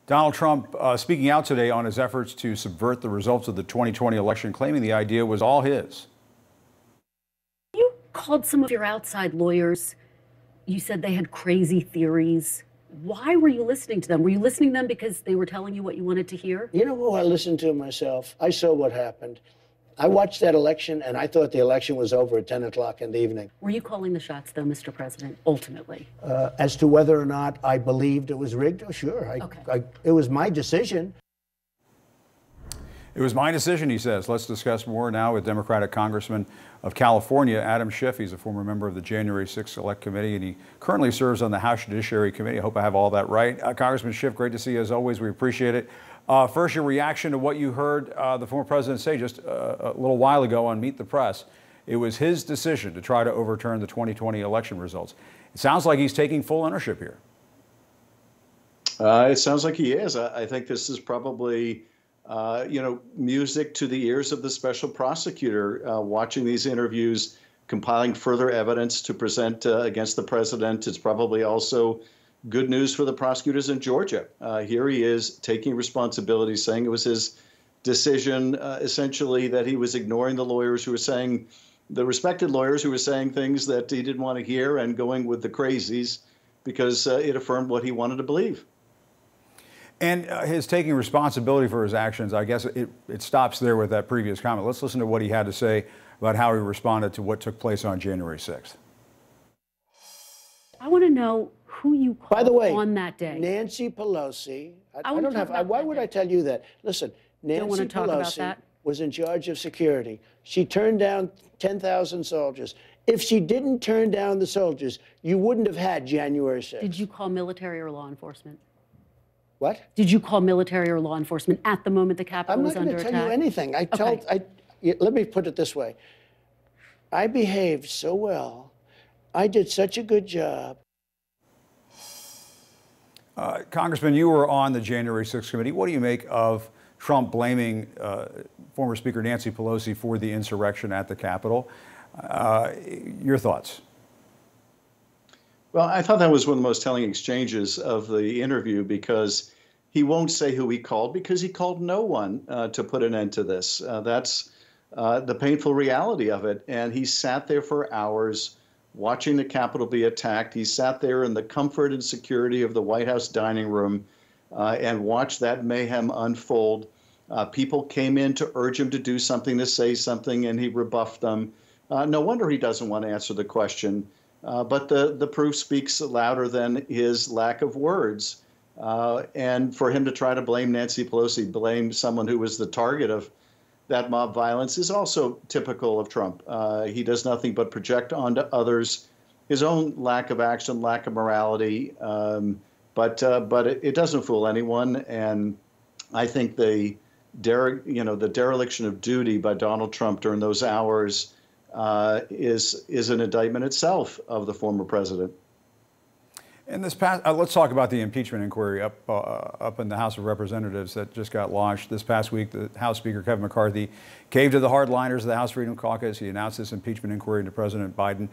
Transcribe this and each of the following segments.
Donald Trump speaking out today on his efforts to subvert the results of the 2020 election, claiming the idea was all his. You called some of your outside lawyers. You said they had crazy theories. Why were you listening to them? Were you listening to them because they were telling you what you wanted to hear? You know who I listened to myself? I saw what happened. I watched that election, and I thought the election was over at 10 o'clock in the evening. Were you calling the shots, though, Mr. President, ultimately? As to whether or not I believed it was rigged, oh, sure. It was my decision. It was my decision, he says. Let's discuss more now with Democratic Congressman of California, Adam Schiff. He's a former member of the January 6th Select Committee, and he currently serves on the House Judiciary Committee. I hope I have all that right. Congressman Schiff, great to see you as always. We appreciate it. First, your reaction to what you heard the former president say just a little while ago on Meet the Press. It was his decision to try to overturn the 2020 election results. It sounds like he's taking full ownership here. It sounds like he is. I think this is probably, music to the ears of the special prosecutor, watching these interviews, compiling further evidence to present against the president. It's probably also good news for the prosecutors in Georgia. Here he is taking responsibility, saying it was his decision, essentially, that he was ignoring the lawyers who were saying, the respected lawyers who were saying things that he didn't want to hear, and going with the crazies because it affirmed what he wanted to believe. And his taking responsibility for his actions, I guess it stops there with that previous comment. Let's listen to what he had to say about how he responded to what took place on January 6th. I want to know who you called By the way, on that day. Nancy Pelosi. I don't have. Why would I tell you that? Listen, Nancy Pelosi was in charge of security. She turned down 10,000 soldiers. If she didn't turn down the soldiers, you wouldn't have had January 6th. Did you call military or law enforcement? What? Did you call military or law enforcement at the moment the Capitol was under attack? I'm not going to tell you anything. Let me put it this way. I behaved so well. I did such a good job. Congressman, you were on the January 6th committee. What do you make of Trump blaming former Speaker Nancy Pelosi for the insurrection at the Capitol? Your thoughts? Well, I thought that was one of the most telling exchanges of the interview, because he won't say who he called, because he called no one to put an end to this. That's the painful reality of it. And he sat there for hours watching the Capitol be attacked. He sat there in the comfort and security of the White House dining room and watched that mayhem unfold. People came in to urge him to do something, to say something, and he rebuffed them. No wonder he doesn't want to answer the question. But the proof speaks louder than his lack of words. And for him to try to blame Nancy Pelosi, blame someone who was the target of that mob violence, is also typical of Trump. He does nothing but project onto others his own lack of action, lack of morality. But it doesn't fool anyone. And I think the dereliction of duty by Donald Trump during those hours is an indictment itself of the former president. And this past, let's talk about the impeachment inquiry up in the House of Representatives that just got launched this past week. The House Speaker Kevin McCarthy caved to the hardliners of the House Freedom Caucus. He announced this impeachment inquiry into President Biden.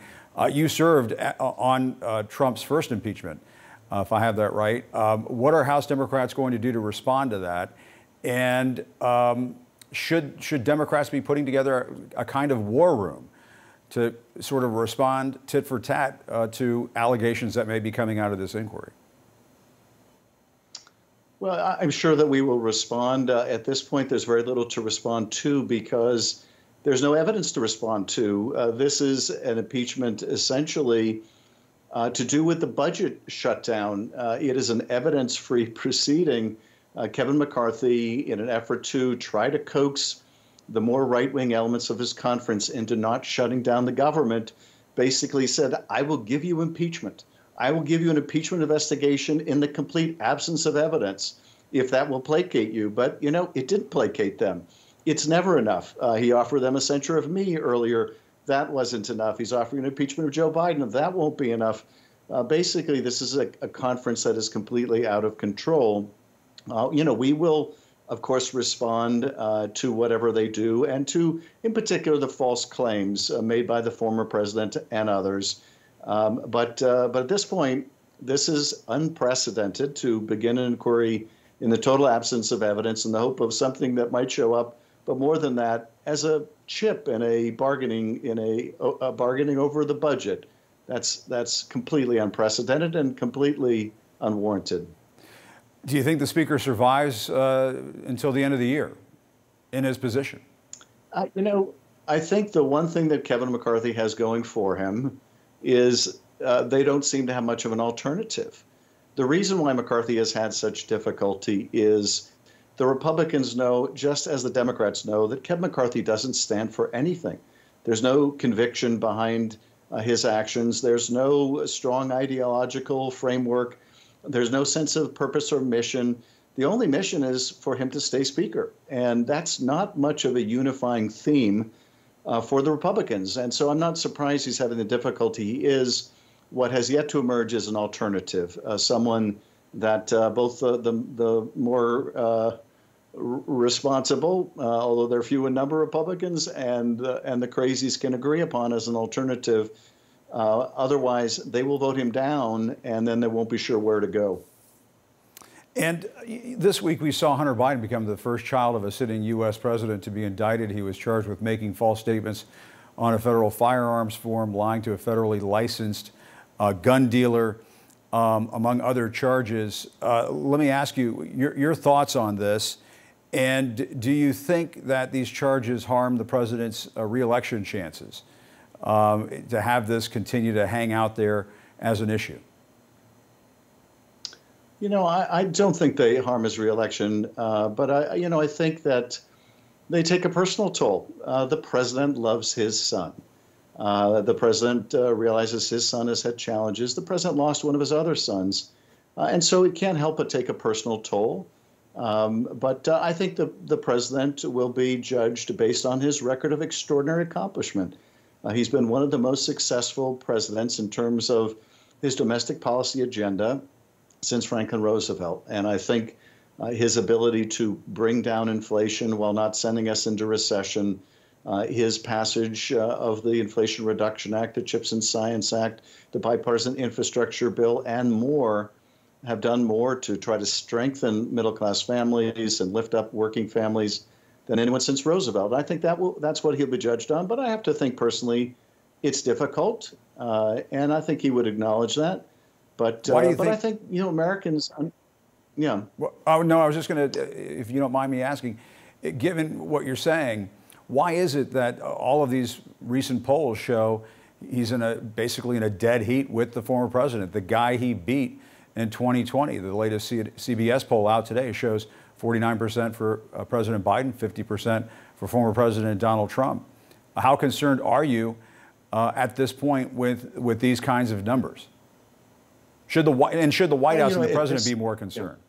You served on Trump's first impeachment, if I have that right. What are House Democrats going to do to respond to that? And should Democrats be putting together a kind of war room to sort of respond tit for tat to allegations that may be coming out of this inquiry? Well, I'm sure that we will respond. At this point, there's very little to respond to because there's no evidence to respond to. This is an impeachment essentially to do with the budget shutdown. It is an evidence-free proceeding. Kevin McCarthy, in an effort to try to coax the more right-wing elements of his conference into not shutting down the government, basically said, I will give you impeachment. I will give you an impeachment investigation in the complete absence of evidence if that will placate you. But, it didn't placate them. It's never enough. He offered them a censure of me earlier. That wasn't enough. He's offering an impeachment of Joe Biden. That won't be enough. Basically, this is a conference that is completely out of control. We will, of course, respond to whatever they do, and to, in particular, the false claims made by the former president and others. But at this point, this is unprecedented to begin an inquiry in the total absence of evidence in the hope of something that might show up, but more than that, as a chip in a bargaining bargaining over the budget. That's completely unprecedented and completely unwarranted. Do you think the Speaker survives until the end of the year in his position? I think the one thing that Kevin McCarthy has going for him is they don't seem to have much of an alternative. The reason why McCarthy has had such difficulty is the Republicans know, just as the Democrats know, that Kevin McCarthy doesn't stand for anything. There's no conviction behind his actions. There's no strong ideological framework. There's no sense of purpose or mission. The only mission is for him to stay Speaker. And that's not much of a unifying theme for the Republicans. And so I'm not surprised he's having the difficulty. He is what has yet to emerge as an alternative, someone that both the more responsible, although they're few in number, Republicans and the crazies can agree upon as an alternative. Otherwise, they will vote him down, and then they won't be sure where to go. And this week we saw Hunter Biden become the first child of a sitting U.S. president to be indicted. He was charged with making false statements on a federal firearms form, lying to a federally licensed gun dealer, among other charges. Let me ask you your thoughts on this. And do you think that these charges harm the president's re-election chances to have this continue to hang out there as an issue? I don't think they harm his reelection, but I think that they take a personal toll. The president loves his son. The president realizes his son has had challenges. The president lost one of his other sons, and so it can't help but take a personal toll. But I think the president will be judged based on his record of extraordinary accomplishment. He's been one of the most successful presidents in terms of his domestic policy agenda since Franklin Roosevelt. And I think his ability to bring down inflation while not sending us into recession, his passage of the Inflation Reduction Act, the CHIPS and Science Act, the bipartisan infrastructure bill, and more, have done more to try to strengthen middle-class families and lift up working families than anyone since Roosevelt. I think that's what he'll be judged on. But I have to think personally, it's difficult, and I think he would acknowledge that. But I think Americans, yeah. Well, oh no, I was just going to, if you don't mind me asking, given what you're saying, why is it that all of these recent polls show he's basically in a dead heat with the former president, the guy he beat in 2020? The latest CBS poll out today shows 49% for President Biden, 50% for former President Donald Trump. How concerned are you at this point with these kinds of numbers? Should the White House and the president be more concerned?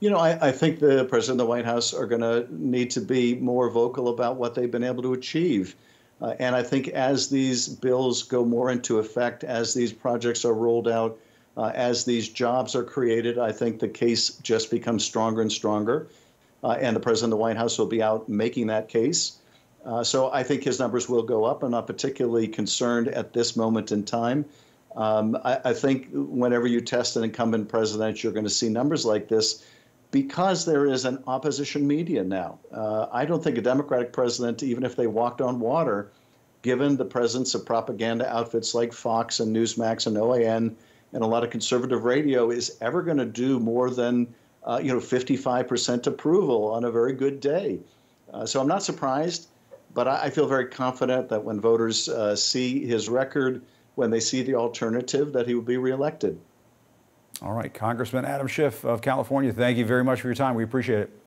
I think the president and the White House are going to need to be more vocal about what they've been able to achieve. And I think as these bills go more into effect, as these projects are rolled out, as these jobs are created, I think the case just becomes stronger and stronger. And the president and the White House will be out making that case. So I think his numbers will go up. I'm not particularly concerned at this moment in time. I think whenever you test an incumbent president, you're going to see numbers like this because there is an opposition media now. I don't think a Democratic president, even if they walked on water, given the presence of propaganda outfits like Fox and Newsmax and OAN and a lot of conservative radio, is ever going to do more than 55% approval on a very good day. So I'm not surprised, but I feel very confident that when voters see his record, when they see the alternative, that he will be reelected. All right, Congressman Adam Schiff of California, thank you very much for your time. We appreciate it.